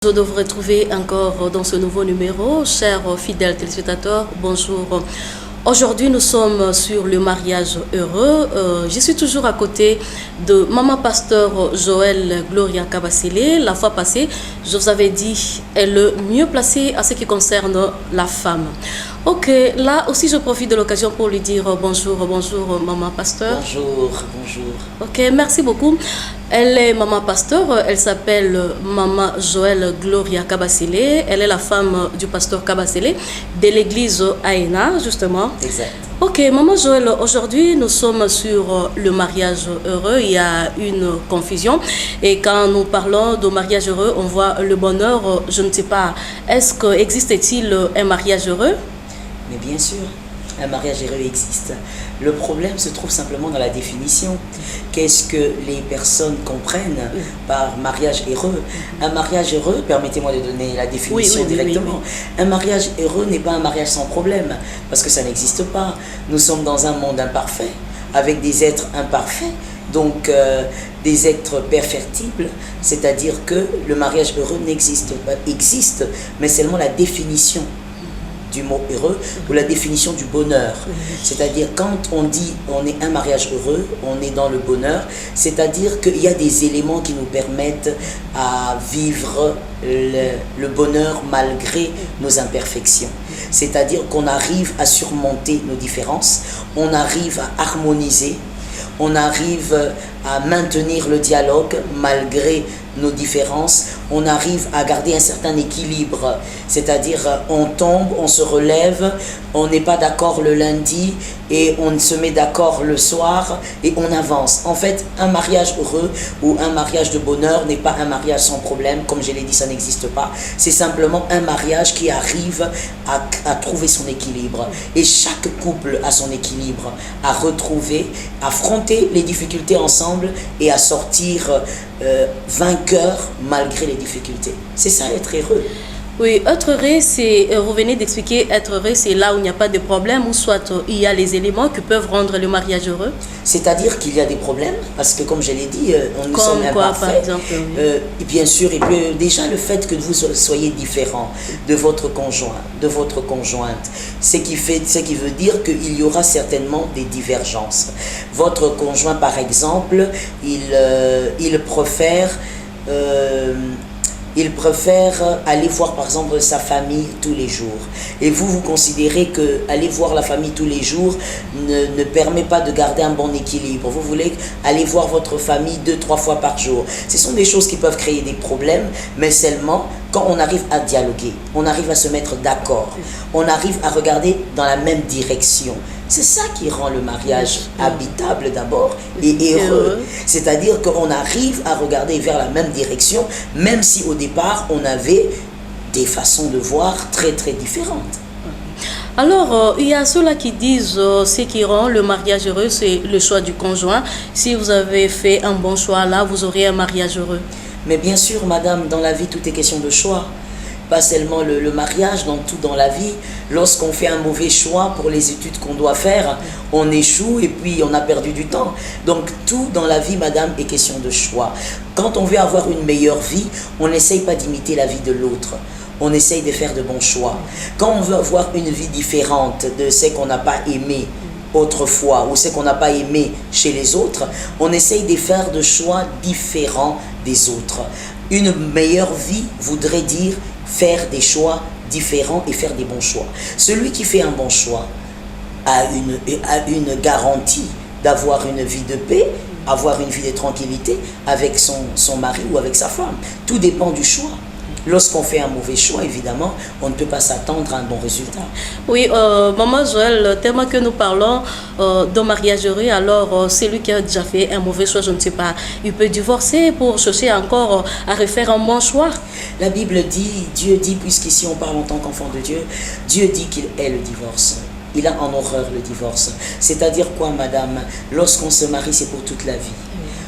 De vous retrouver encore dans ce nouveau numéro. Chers fidèles téléspectateurs, bonjour. Aujourd'hui, nous sommes sur le mariage heureux. Je suis toujours à côté de Maman Pasteur Joël Gloria Kabasile. La fois passée, je vous avais dit, elle est le mieux placée à ce qui concerne la femme. Ok, là aussi, je profite de l'occasion pour lui dire bonjour, bonjour Maman Pasteur. Bonjour, bonjour. Ok, merci beaucoup. Elle est Maman Pasteur, elle s'appelle Maman Joël Gloria Kabasile. Elle est la femme du pasteur Kabasile de l'église Aïna, justement. Exact. Ok, Maman Joël, aujourd'hui nous sommes sur le mariage heureux. Il y a une confusion. Et quand nous parlons de mariage heureux, on voit le bonheur. Je ne sais pas, est-ce qu'existe-t-il un mariage heureux? Mais bien sûr, un mariage heureux existe. Le problème se trouve simplement dans la définition. Qu'est-ce que les personnes comprennent par mariage heureux? Un mariage heureux, permettez-moi de donner la définition directement. Un mariage heureux n'est pas un mariage sans problème, parce que ça n'existe pas. Nous sommes dans un monde imparfait, avec des êtres imparfaits, donc des êtres perfectibles, c'est-à-dire que le mariage heureux n'existe pas, existe, mais seulement la définition du mot heureux ou la définition du bonheur. C'est-à-dire quand on dit on est un mariage heureux, on est dans le bonheur, c'est-à-dire qu'il y a des éléments qui nous permettent à vivre le bonheur malgré nos imperfections. C'est-à-dire qu'on arrive à surmonter nos différences, on arrive à harmoniser, on arrive à maintenir le dialogue malgré nos différences, on arrive à garder un certain équilibre, c'est-à-dire on tombe, on se relève, on n'est pas d'accord le lundi et on se met d'accord le soir et on avance. En fait, un mariage heureux ou un mariage de bonheur n'est pas un mariage sans problème, comme je l'ai dit, ça n'existe pas. C'est simplement un mariage qui arrive à trouver son équilibre. Et chaque couple a son équilibre, à retrouver, à affronter les difficultés ensemble et à sortir vainqueur malgré les difficultés. C'est ça, être heureux. Oui, être heureux, c'est, vous venez d'expliquer, être heureux, c'est là où il n'y a pas de problème, ou soit il y a les éléments qui peuvent rendre le mariage heureux. C'est-à-dire qu'il y a des problèmes, parce que comme je l'ai dit, nous sommes imparfaits. Par exemple, et bien sûr, et puis déjà le fait que vous soyez différent de votre conjoint, de votre conjointe, ce qui veut dire qu'il y aura certainement des divergences. Votre conjoint, par exemple, il préfère aller voir par exemple sa famille tous les jours. Et vous considérez que aller voir la famille tous les jours ne permet pas de garder un bon équilibre. Vous voulez aller voir votre famille 2-3 fois par jour. Ce sont des choses qui peuvent créer des problèmes, mais seulement quand on arrive à dialoguer, on arrive à se mettre d'accord, on arrive à regarder dans la même direction. C'est ça qui rend le mariage habitable d'abord et heureux. C'est-à-dire qu'on arrive à regarder vers la même direction, même si au départ on avait des façons de voir très très différentes. Alors, il y a ceux-là qui disent ce qui rend le mariage heureux, c'est le choix du conjoint. Si vous avez fait un bon choix là, vous aurez un mariage heureux. Mais bien sûr, madame, dans la vie, tout est question de choix. Pas seulement le mariage, dans tout dans la vie. Lorsqu'on fait un mauvais choix pour les études qu'on doit faire, on échoue et puis on a perdu du temps. Donc tout dans la vie, madame, est question de choix. Quand on veut avoir une meilleure vie, on n'essaye pas d'imiter la vie de l'autre. On essaye de faire de bons choix. Quand on veut avoir une vie différente de ce qu'on n'a pas aimé autrefois ou ce qu'on n'a pas aimé chez les autres, on essaye de faire de choix différents des autres. Une meilleure vie voudrait dire faire des choix différents et faire des bons choix. Celui qui fait un bon choix a une garantie d'avoir une vie de paix, avoir une vie de tranquillité avec son mari ou avec sa femme. Tout dépend du choix. Lorsqu'on fait un mauvais choix, évidemment, on ne peut pas s'attendre à un bon résultat. Oui, Maman Joël, le thème que nous parlons de mariage heureux, alors celui qui a déjà fait un mauvais choix, je ne sais pas, il peut divorcer pour chercher encore à refaire un bon choix. La Bible dit, Dieu dit, puisqu'ici on parle en tant qu'enfant de Dieu, Dieu dit qu'il est le divorce. Il a en horreur le divorce. C'est-à-dire quoi, madame? Lorsqu'on se marie, c'est pour toute la vie.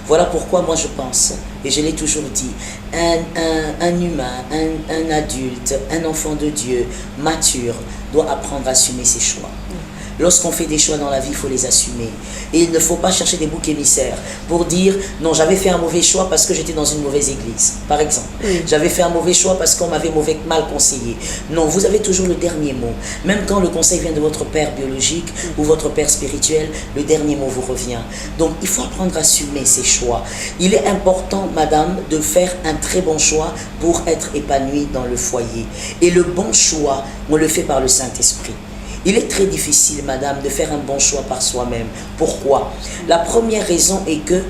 Voilà pourquoi moi je pense, et je l'ai toujours dit, un humain, un adulte, un enfant de Dieu, mature, doit apprendre à assumer ses choix. lorsqu'on fait des choix dans la vie, il faut les assumer. Et il ne faut pas chercher des boucs émissaires pour dire non, j'avais fait un mauvais choix parce que j'étais dans une mauvaise église, par exemple. J'avais fait un mauvais choix parce qu'on m'avait mal conseillé. Non, vous avez toujours le dernier mot. Même quand le conseil vient de votre père biologique ou votre père spirituel, le dernier mot vous revient. Donc il faut apprendre à assumer ses choix. Il est important, madame, de faire un très bon choix pour être épanoui dans le foyer. Et le bon choix, on le fait par le Saint-Esprit. Il est très difficile, madame, de faire un bon choix par soi-même. Pourquoi? La première raison est que,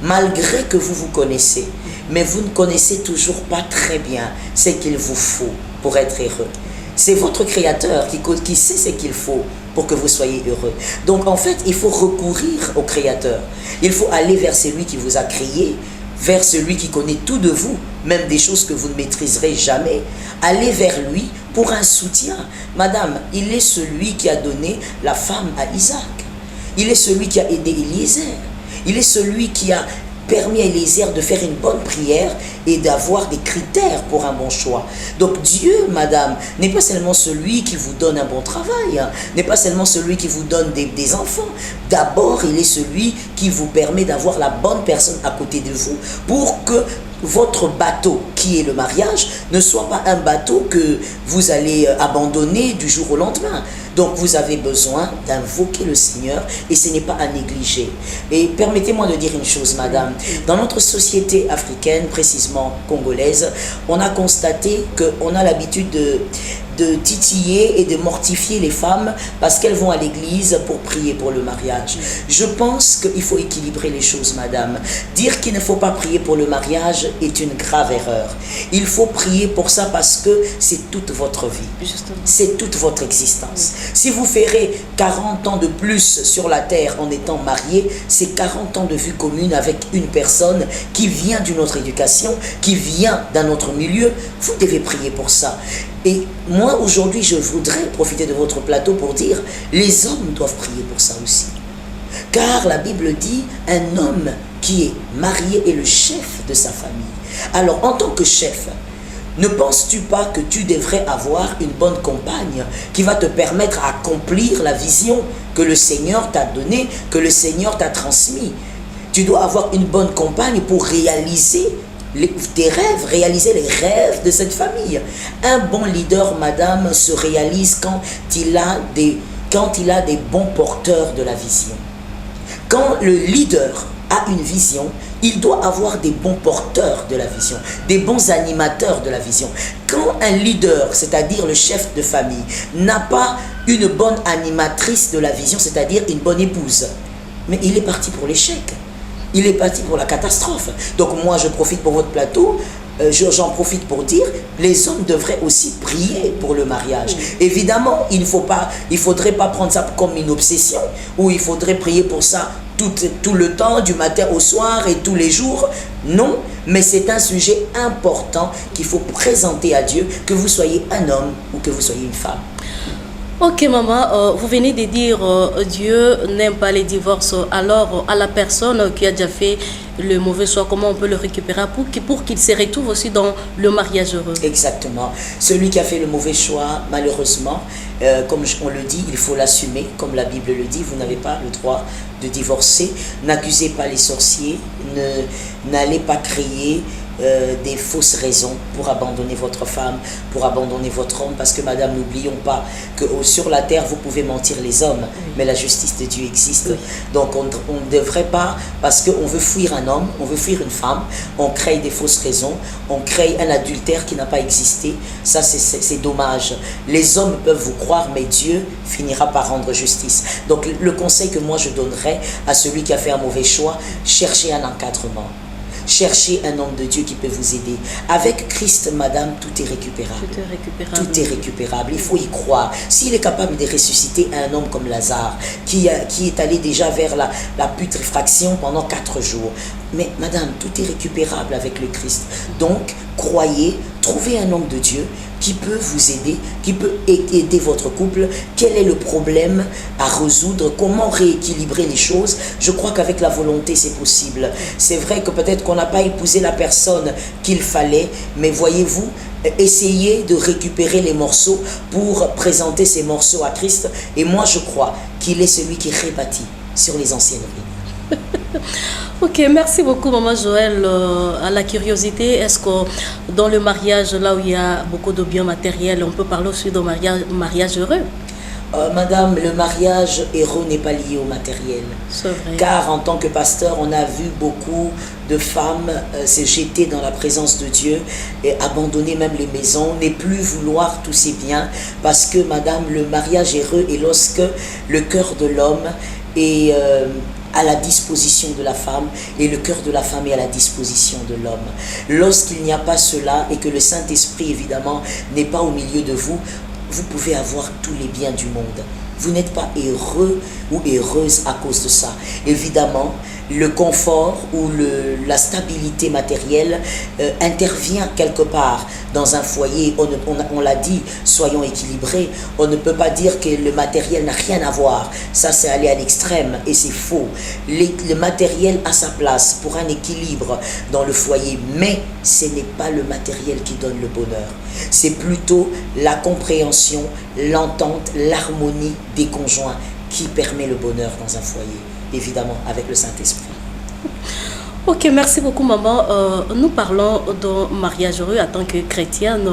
malgré que vous vous connaissez, mais vous ne connaissez toujours pas très bien ce qu'il vous faut pour être heureux. C'est votre Créateur qui sait ce qu'il faut pour que vous soyez heureux. Donc, en fait, il faut recourir au Créateur. Il faut aller vers celui qui vous a créé, vers celui qui connaît tout de vous, même des choses que vous ne maîtriserez jamais. Allez vers lui pour un soutien. Madame, il est celui qui a donné la femme à Isaac. Il est celui qui a aidé Eliezer. Il est celui qui a permis à Eliezer de faire une bonne prière et d'avoir des critères pour un bon choix. Donc Dieu, madame, n'est pas seulement celui qui vous donne un bon travail, n'est pas seulement celui qui vous donne des enfants. D'abord, il est celui qui vous permet d'avoir la bonne personne à côté de vous pour que votre bateau, qui est le mariage, ne soit pas un bateau que vous allez abandonner du jour au lendemain. Donc vous avez besoin d'invoquer le Seigneur et ce n'est pas à négliger. Et permettez-moi de dire une chose, madame. Dans notre société africaine, précisément congolaise, on a constaté qu'on a l'habitude de titiller et de mortifier les femmes parce qu'elles vont à l'église pour prier pour le mariage. Je pense qu'il faut équilibrer les choses, madame. Dire qu'il ne faut pas prier pour le mariage est une grave erreur. Il faut prier pour ça parce que c'est toute votre vie. C'est toute votre existence. Si vous ferez 40 ans de plus sur la terre en étant marié, c'est 40 ans de vie commune avec une personne qui vient d'une autre éducation, qui vient d'un autre milieu. Vous devez prier pour ça. Et moi, aujourd'hui, je voudrais profiter de votre plateau pour dire, les hommes doivent prier pour ça aussi. Car la Bible dit, un homme qui est marié est le chef de sa famille. Alors, en tant que chef, ne penses-tu pas que tu devrais avoir une bonne compagne qui va te permettre à accomplir la vision que le Seigneur t'a donnée, que le Seigneur t'a transmise? Tu dois avoir une bonne compagne pour réaliser tes rêves, réaliser les rêves de cette famille. Un bon leader, madame, se réalise quand il a des bons porteurs de la vision. Quand le leader a une vision, il doit avoir des bons porteurs de la vision, des bons animateurs de la vision. Quand un leader, c'est-à-dire le chef de famille, n'a pas une bonne animatrice de la vision, c'est-à-dire une bonne épouse, mais il est parti pour l'échec. Il est parti pour la catastrophe. Donc moi, je profite pour votre plateau, j'en profite pour dire, les hommes devraient aussi prier pour le mariage. Évidemment, il ne faudrait pas prendre ça comme une obsession, ou il faudrait prier pour ça tout le temps, du matin au soir et tous les jours. Non, mais c'est un sujet important qu'il faut présenter à Dieu, que vous soyez un homme ou que vous soyez une femme. Ok maman, vous venez de dire Dieu n'aime pas les divorces. Alors à la personne qui a déjà fait le mauvais choix, comment on peut le récupérer pour qu'il se retrouve aussi dans le mariage heureux? Exactement. Celui qui a fait le mauvais choix, malheureusement, comme on le dit, il faut l'assumer, comme la Bible le dit, vous n'avez pas le droit de divorcer. N'accusez pas les sorciers, n'allez pas créer des fausses raisons pour abandonner votre femme, pour abandonner votre homme, parce que madame, n'oublions pas que sur la terre vous pouvez mentir les hommes, mais la justice de Dieu existe. Donc on ne devrait pas, parce qu'on veut fuir un homme, on veut fuir une femme, on crée des fausses raisons, on crée un adultère qui n'a pas existé. Ça c'est dommage. Les hommes peuvent vous croire, mais Dieu finira par rendre justice. Donc le conseil que moi je donnerais à celui qui a fait un mauvais choix, cherchez un encadrement. Cherchez un homme de Dieu qui peut vous aider. Avec Christ, madame, tout est récupérable. Tout est récupérable. Tout est récupérable. Il faut y croire. S'il est capable de ressusciter un homme comme Lazare, qui est allé déjà vers la putréfaction pendant 4 jours. Mais madame, tout est récupérable avec le Christ. Donc, croyez, trouvez un homme de Dieu qui peut vous aider, qui peut aider votre couple. Quel est le problème à résoudre? Comment rééquilibrer les choses? Je crois qu'avec la volonté, c'est possible. C'est vrai que peut-être qu'on n'a pas épousé la personne qu'il fallait, mais voyez-vous, essayez de récupérer les morceaux pour présenter ces morceaux à Christ. Et moi, je crois qu'il est celui qui rebâtit sur les anciennes ruines. Ok, merci beaucoup Maman Joël. À la curiosité, est-ce que dans le mariage, là où il y a beaucoup de biens matériels, on peut parler aussi de mariage heureux? Madame, le mariage heureux n'est pas lié au matériel. C'est vrai. Car en tant que pasteur, on a vu beaucoup de femmes se jeter dans la présence de Dieu et abandonner même les maisons, ne plus vouloir tous ces biens. Parce que, madame, le mariage heureux est lorsque le cœur de l'homme est à la disposition de la femme et le cœur de la femme est à la disposition de l'homme. Lorsqu'il n'y a pas cela et que le Saint-Esprit, évidemment, n'est pas au milieu de vous, vous pouvez avoir tous les biens du monde. Vous n'êtes pas heureux ou heureuse à cause de ça. Évidemment, le confort ou la stabilité matérielle intervient quelque part dans un foyer. On l'a dit, soyons équilibrés. On ne peut pas dire que le matériel n'a rien à voir. Ça, c'est aller à l'extrême et c'est faux. Le matériel a sa place pour un équilibre dans le foyer, mais ce n'est pas le matériel qui donne le bonheur. C'est plutôt la compréhension, l'entente, l'harmonie des conjoints qui permet le bonheur dans un foyer, évidemment avec le Saint-Esprit. Ok, merci beaucoup maman. Nous parlons d'un mariage heureux en tant que chrétienne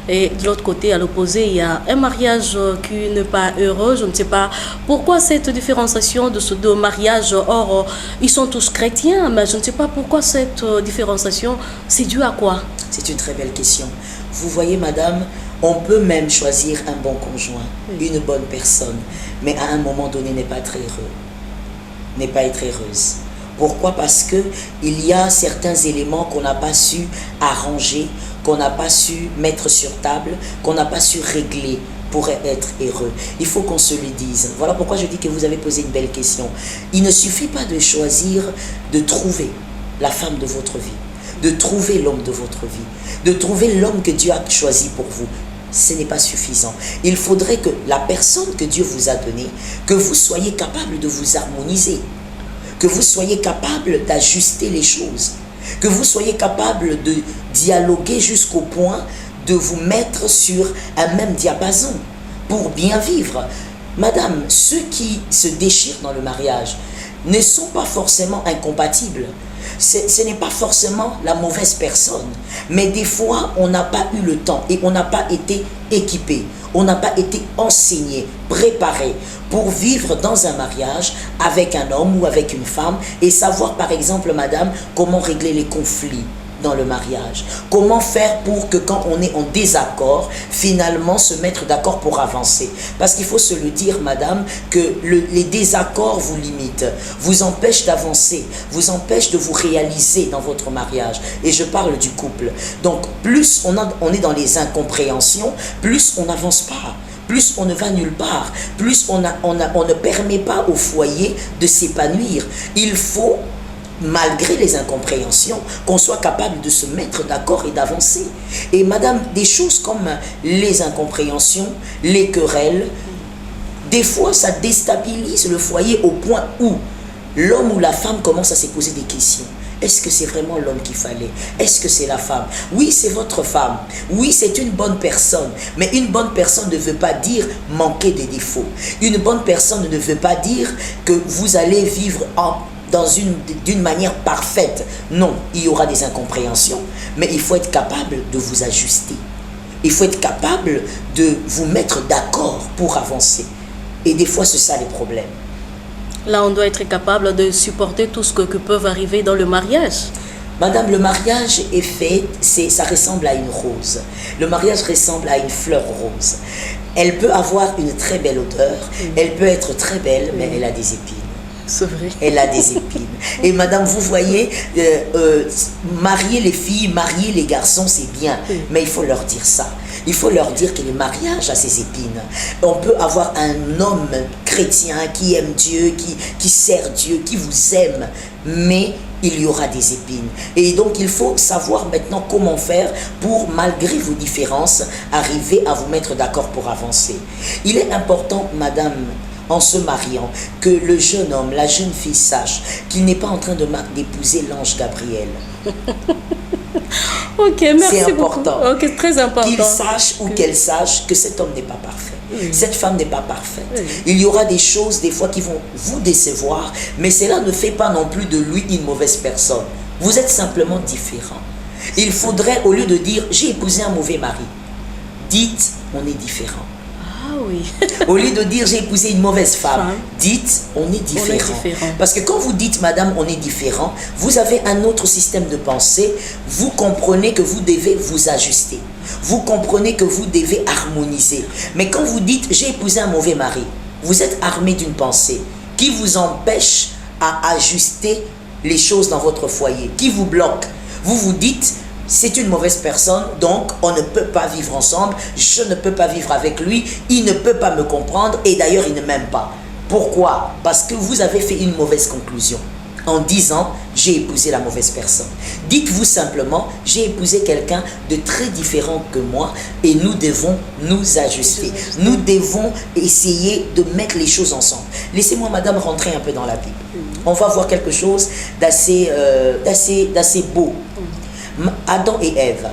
et de l'autre côté, à l'opposé, il y a un mariage qui n'est pas heureux. Je ne sais pas pourquoi cette différenciation de ces deux mariages. Or, ils sont tous chrétiens, mais je ne sais pas pourquoi cette différenciation. C'est dû à quoi? C'est une très belle question. Vous voyez madame, on peut même choisir un bon conjoint, une bonne personne, mais à un moment donné n'est pas être heureux, n'est pas être heureuse. Pourquoi? Parce que il y a certains éléments qu'on n'a pas su arranger, qu'on n'a pas su mettre sur table, qu'on n'a pas su régler pour être heureux. Il faut qu'on se le dise. Voilà pourquoi je dis que vous avez posé une belle question. Il ne suffit pas de choisir, de trouver la femme de votre vie, de trouver l'homme de votre vie, de trouver l'homme que Dieu a choisi pour vous. Ce n'est pas suffisant. Il faudrait que la personne que Dieu vous a donnée, que vous soyez capable de vous harmoniser, que vous soyez capable d'ajuster les choses, que vous soyez capable de dialoguer jusqu'au point de vous mettre sur un même diapason pour bien vivre. Madame, ceux qui se déchirent dans le mariage ne sont pas forcément incompatibles. Ce n'est pas forcément la mauvaise personne, mais des fois on n'a pas eu le temps et on n'a pas été équipé, on n'a pas été enseigné, préparé pour vivre dans un mariage avec un homme ou avec une femme et savoir par exemple madame comment régler les conflits dans le mariage, comment faire pour que quand on est en désaccord, finalement se mettre d'accord pour avancer. Parce qu'il faut se le dire madame, que les désaccords vous limitent, vous empêchent d'avancer, vous empêchent de vous réaliser dans votre mariage. Et je parle du couple. Donc plus on est dans les incompréhensions, plus on n'avance pas. Plus on ne va nulle part, plus on ne permet pas au foyer de s'épanouir. Il faut, malgré les incompréhensions, qu'on soit capable de se mettre d'accord et d'avancer. Et madame, des choses comme les incompréhensions, les querelles, des fois ça déstabilise le foyer au point où l'homme ou la femme commence à se poser des questions. Est-ce que c'est vraiment l'homme qu'il fallait? Est-ce que c'est la femme? Oui, c'est votre femme. Oui, c'est une bonne personne. Mais une bonne personne ne veut pas dire manquer des défauts. Une bonne personne ne veut pas dire que vous allez vivre d'une manière parfaite. Non, il y aura des incompréhensions. Mais il faut être capable de vous ajuster. Il faut être capable de vous mettre d'accord pour avancer. Et des fois, c'est ça les problèmes. Là, on doit être capable de supporter tout ce que peuvent arriver dans le mariage. Madame, le mariage est fait, ça ressemble à une rose. Le mariage ressemble à une fleur rose. Elle peut avoir une très belle odeur, elle peut être très belle, mais elle a des épines. C'est vrai. Elle a des épines. Et madame, vous voyez, marier les filles, marier les garçons, c'est bien. Mais il faut leur dire ça. Il faut leur dire que le mariage a ses épines. On peut avoir un homme chrétien qui aime Dieu, qui sert Dieu, qui vous aime. Mais il y aura des épines. Et donc, il faut savoir maintenant comment faire pour, malgré vos différences, arriver à vous mettre d'accord pour avancer. Il est important, madame, en se mariant, que le jeune homme, la jeune fille sache qu'il n'est pas en train d'épouser l'ange Gabriel. Ok, merci c'est important. beaucoup. Ok, très important. Qu'il sache ou qu'elle sache que cet homme n'est pas parfait. Cette femme n'est pas parfaite. Oui. Il y aura des choses des fois qui vont vous décevoir, mais cela ne fait pas non plus de lui une mauvaise personne. Vous êtes simplement différent. Il faudrait, au lieu de dire « j'ai épousé un mauvais mari », dites « on est différent ». Ah oui. Au lieu de dire j'ai épousé une mauvaise femme, dites on est différent. Parce que quand vous dites madame on est différent, vous avez un autre système de pensée, vous comprenez que vous devez vous ajuster. Vous comprenez que vous devez harmoniser. Mais quand vous dites j'ai épousé un mauvais mari, vous êtes armé d'une pensée qui vous empêche à ajuster les choses dans votre foyer, qui vous bloque. Vous vous dites c'est une mauvaise personne, donc on ne peut pas vivre ensemble, je ne peux pas vivre avec lui, il ne peut pas me comprendre et d'ailleurs il ne m'aime pas. Pourquoi? Parce que vous avez fait une mauvaise conclusion en disant j'ai épousé la mauvaise personne. Dites-vous simplement j'ai épousé quelqu'un de très différent que moi et nous devons nous ajuster. Nous devons essayer de mettre les choses ensemble. Laissez-moi madame rentrer un peu dans la Bible. On va voir quelque chose d'assez beau. Adam et Ève.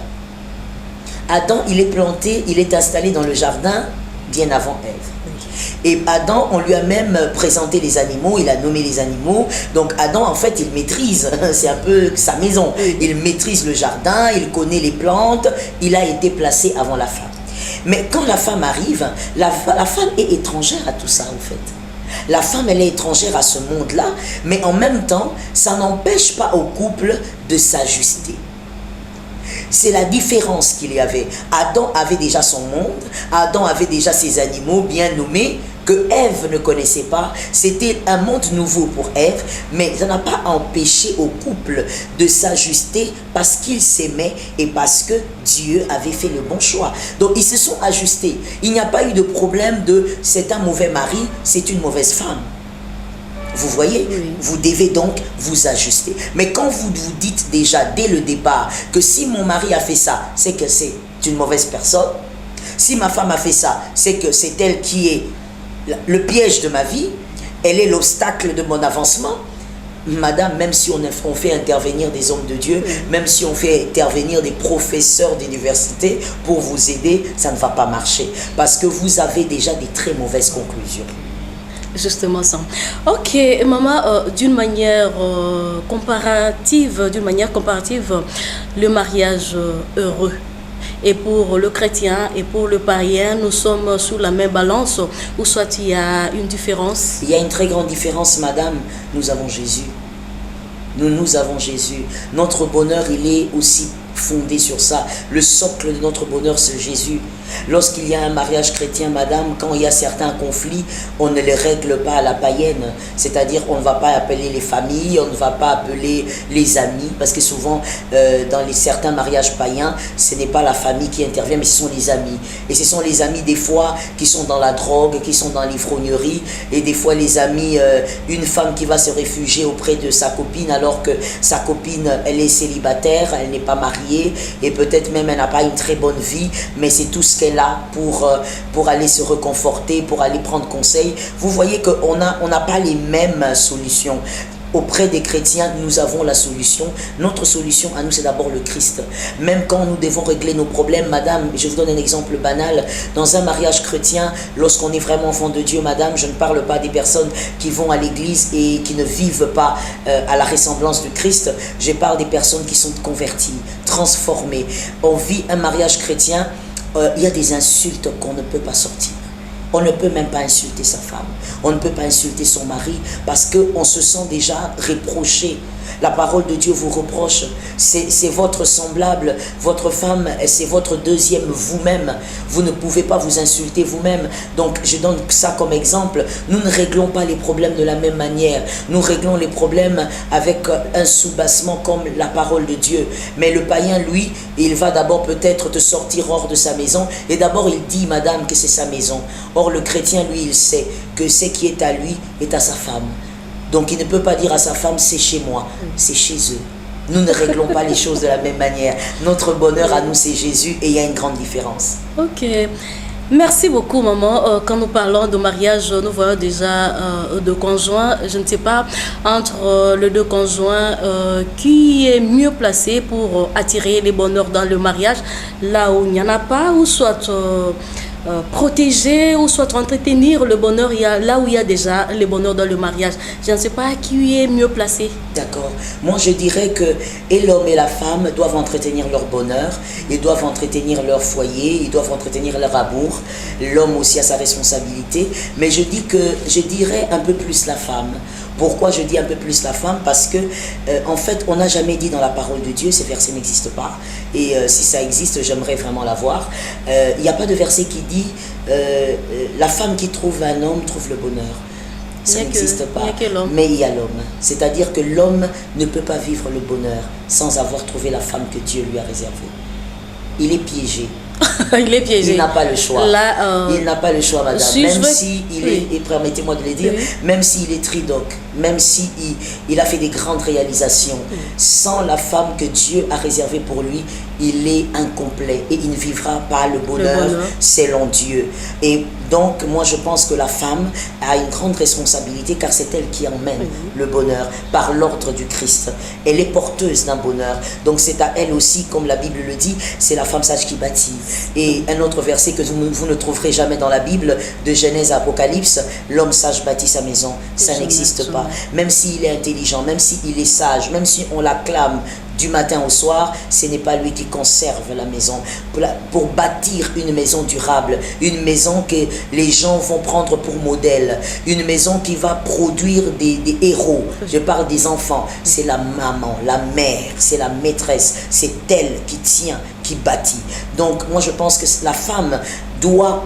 Adam, il est planté, il est installé dans le jardin bien avant Ève. Et Adam, on lui a même présenté les animaux, il a nommé les animaux. Donc Adam, en fait, il maîtrise, c'est un peu sa maison. Il maîtrise le jardin, il connaît les plantes, il a été placé avant la femme. Mais quand la femme arrive, la femme est étrangère à tout ça, en fait. La femme, elle est étrangère à ce monde-là, mais en même temps, ça n'empêche pas au couple de s'ajuster. C'est la différence qu'il y avait. Adam avait déjà son monde, Adam avait déjà ses animaux bien nommés que Ève ne connaissait pas. C'était un monde nouveau pour Ève, mais ça n'a pas empêché au couple de s'ajuster parce qu'ils s'aimaient et parce que Dieu avait fait le bon choix. Donc ils se sont ajustés. Il n'y a pas eu de problème de c'est un mauvais mari, c'est une mauvaise femme. Vous voyez, vous devez donc vous ajuster. Mais quand vous vous dites déjà dès le départ que si mon mari a fait ça, c'est que c'est une mauvaise personne. Si ma femme a fait ça, c'est que c'est elle qui est le piège de ma vie. Elle est l'obstacle de mon avancement. Madame, même si on fait intervenir des hommes de Dieu, même si on fait intervenir des professeurs d'université pour vous aider, ça ne va pas marcher. Parce que vous avez déjà des très mauvaises conclusions. Justement ça. Ok, maman, d'une manière comparative, le mariage heureux. Et pour le chrétien et pour le païen, nous sommes sous la même balance, ou soit il y a une différence? Il y a une très grande différence, madame. Nous avons Jésus. Nous avons Jésus. Notre bonheur, il est aussi fondé sur ça. Le socle de notre bonheur, c'est Jésus. Lorsqu'il y a un mariage chrétien, madame, quand il y a certains conflits, on ne les règle pas à la païenne. C'est-à-dire, on ne va pas appeler les familles, on ne va pas appeler les amis, parce que souvent, dans certains mariages païens, ce n'est pas la famille qui intervient, mais ce sont les amis. Et ce sont les amis, des fois, qui sont dans la drogue, qui sont dans l'ivrognerie, et des fois, les amis, une femme qui va se réfugier auprès de sa copine, alors que sa copine, elle est célibataire, elle n'est pas mariée, et peut-être même elle n'a pas une très bonne vie, mais c'est tout ce qu'elle a pour aller se reconforter, pour aller prendre conseil. Vous voyez qu'on n'a pas les mêmes solutions. Auprès des chrétiens, nous avons la solution. Notre solution à nous, c'est d'abord le Christ. Même quand nous devons régler nos problèmes, madame, je vous donne un exemple banal. Dans un mariage chrétien, lorsqu'on est vraiment enfant de Dieu, madame, je ne parle pas des personnes qui vont à l'église et qui ne vivent pas à la ressemblance du Christ. Je parle des personnes qui sont converties, transformées. On vit un mariage chrétien, il y a des insultes qu'on ne peut pas sortir. On ne peut même pas insulter sa femme. On ne peut pas insulter son mari parce qu'on se sent déjà reproché. La parole de Dieu vous reproche. C'est votre semblable, votre femme, c'est votre deuxième vous-même. Vous ne pouvez pas vous insulter vous-même. Donc, je donne ça comme exemple. Nous ne réglons pas les problèmes de la même manière. Nous réglons les problèmes avec un soubassement comme la parole de Dieu. Mais le païen, lui, il va d'abord peut-être te sortir hors de sa maison. Et d'abord, il dit, madame, que c'est sa maison. Or, le chrétien, lui, il sait que ce qui est à lui est à sa femme. Donc, il ne peut pas dire à sa femme, c'est chez moi, c'est chez eux. Nous ne réglons pas les choses de la même manière. Notre bonheur à nous, c'est Jésus et il y a une grande différence. Ok. Merci beaucoup, maman. Quand nous parlons de mariage, nous voyons déjà deux conjoints. Je ne sais pas, entre les deux conjoints, qui est mieux placé pour attirer les bonheurs dans le mariage, là où il n'y en a pas, ou soit protéger ou soit entretenir le bonheur là où il y a déjà le bonheur dans le mariage. Je ne sais pas qui est mieux placé. D'accord. Moi, je dirais que et l'homme et la femme doivent entretenir leur bonheur, ils doivent entretenir leur foyer, ils doivent entretenir leur amour. L'homme aussi a sa responsabilité, mais je dirais un peu plus la femme. Pourquoi je dis un peu plus la femme? Parce que, en fait, on n'a jamais dit dans la parole de Dieu, ces versets n'existent pas. Et si ça existe, j'aimerais vraiment la voir. Il n'y a pas de verset qui dit la femme qui trouve un homme trouve le bonheur. Ça n'existe pas. Mais il y a l'homme. C'est-à-dire que l'homme ne peut pas vivre le bonheur sans avoir trouvé la femme que Dieu lui a réservée. Il est piégé. Il est piégé. Il n'a pas le choix. Là, il n'a pas le choix, madame. Même si il est, et permettez-moi de le dire, même s'il est tridoc, même s'il il a fait des grandes réalisations, sans la femme que Dieu a réservée pour lui, il est incomplet et il ne vivra pas le bonheur selon Dieu. Et donc, moi, je pense que la femme a une grande responsabilité car c'est elle qui emmène le bonheur par l'ordre du Christ. Elle est porteuse d'un bonheur. Donc, c'est à elle aussi, comme la Bible le dit, c'est la femme sage qui bâtit. Et un autre verset que vous ne trouverez jamais dans la Bible, de Genèse à Apocalypse, l'homme sage bâtit sa maison. Ça n'existe pas. Même s'il est intelligent, même s'il est sage, même si on l'acclame du matin au soir, ce n'est pas lui qui conserve la maison. Pour bâtir une maison durable, une maison que les gens vont prendre pour modèle, une maison qui va produire des héros. Je parle des enfants. C'est la maman, la mère, c'est la maîtresse, c'est elle qui tient, qui bâtit. Donc moi je pense que la femme doit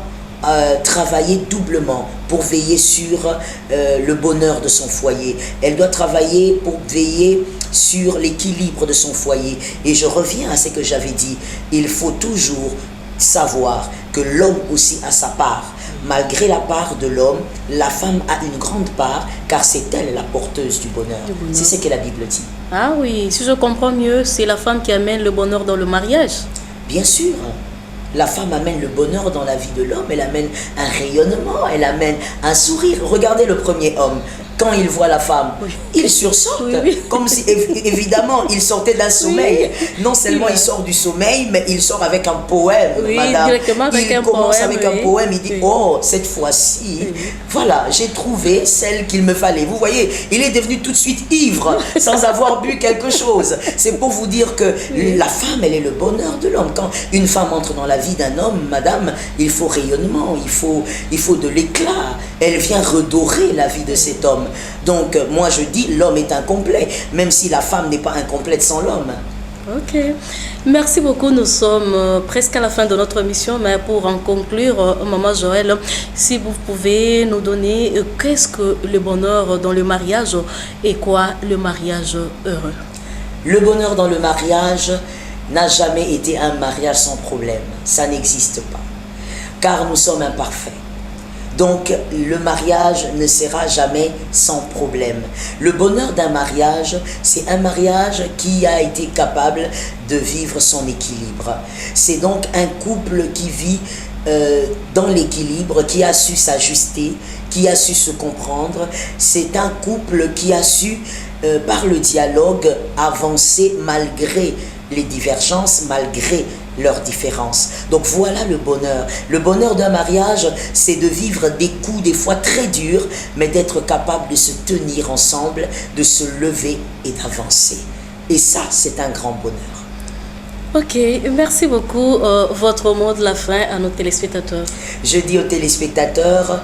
travailler doublement pour veiller sur le bonheur de son foyer. Elle doit travailler pour veiller sur l'équilibre de son foyer. Et je reviens à ce que j'avais dit. Il faut toujours savoir que l'homme aussi a sa part. Malgré la part de l'homme, la femme a une grande part, car c'est elle la porteuse du bonheur. C'est ce que la Bible dit. Ah oui, si je comprends mieux, c'est la femme qui amène le bonheur dans le mariage. Bien sûr. La femme amène le bonheur dans la vie de l'homme, elle amène un rayonnement, elle amène un sourire. Regardez le premier homme. Quand il voit la femme, il sursaute, comme si évidemment il sortait d'un sommeil. Non seulement il sort du sommeil, mais il sort avec un poème, madame. Il commence avec un poème, il dit, oh, cette fois-ci, voilà, j'ai trouvé celle qu'il me fallait. Vous voyez, il est devenu tout de suite ivre, sans avoir bu quelque chose. C'est pour vous dire que la femme, elle est le bonheur de l'homme. Quand une femme entre dans la vie d'un homme, madame, il faut rayonnement, il faut de l'éclat. Elle vient redorer la vie de cet homme. Donc, moi je dis, l'homme est incomplet, même si la femme n'est pas incomplète sans l'homme. Ok. Merci beaucoup. Nous sommes presque à la fin de notre émission, mais pour en conclure, Maman Joëlle, si vous pouvez nous donner qu'est-ce que le bonheur dans le mariage et quoi le mariage heureux? Le bonheur dans le mariage n'a jamais été un mariage sans problème. Ça n'existe pas. Car nous sommes imparfaits. Donc, le mariage ne sera jamais sans problème. Le bonheur d'un mariage, c'est un mariage qui a été capable de vivre son équilibre. C'est donc un couple qui vit dans l'équilibre, qui a su s'ajuster, qui a su se comprendre. C'est un couple qui a su, par le dialogue, avancer malgré les divergences, malgré leurs différences. Donc voilà le bonheur. Le bonheur d'un mariage, c'est de vivre des coups des fois très durs, mais d'être capable de se tenir ensemble, de se lever et d'avancer. Et ça, c'est un grand bonheur. Ok, merci beaucoup. Votre mot de la fin à nos téléspectateurs. Je dis aux téléspectateurs,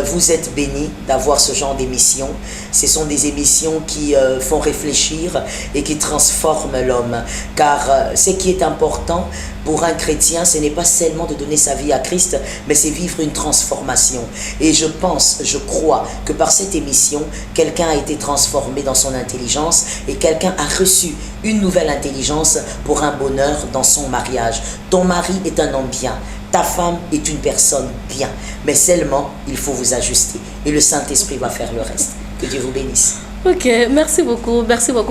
vous êtes bénis d'avoir ce genre d'émissions. Ce sont des émissions qui font réfléchir et qui transforment l'homme. Car ce qui est important pour un chrétien, ce n'est pas seulement de donner sa vie à Christ, mais c'est vivre une transformation. Et je pense, je crois que par cette émission, quelqu'un a été transformé dans son intelligence et quelqu'un a reçu une nouvelle intelligence pour un bonheur dans son mariage. Ton mari est un homme bien. Ta femme est une personne bien, mais seulement il faut vous ajuster et le Saint-Esprit va faire le reste. Que Dieu vous bénisse. Ok, merci beaucoup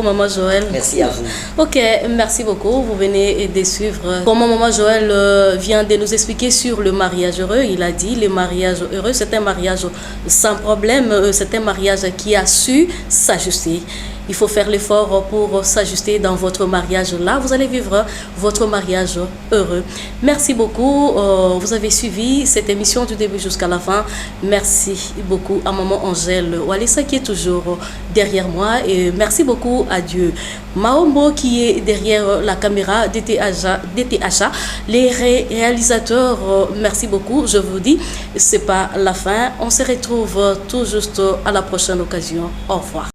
Maman Joëlle. Merci à vous. Ok, merci beaucoup. Vous venez de suivre comment Maman Joëlle vient de nous expliquer sur le mariage heureux. Il a dit le mariage heureux, c'est un mariage sans problème, c'est un mariage qui a su s'ajuster. Il faut faire l'effort pour s'ajuster dans votre mariage. Là, vous allez vivre votre mariage heureux. Merci beaucoup. Vous avez suivi cette émission du début jusqu'à la fin. Merci beaucoup à maman Angèle Walesa qui est toujours derrière moi. Et merci beaucoup à Dieu. Maombo qui est derrière la caméra DTHA. Les réalisateurs, merci beaucoup. Je vous dis, c'est pas la fin. On se retrouve tout juste à la prochaine occasion. Au revoir.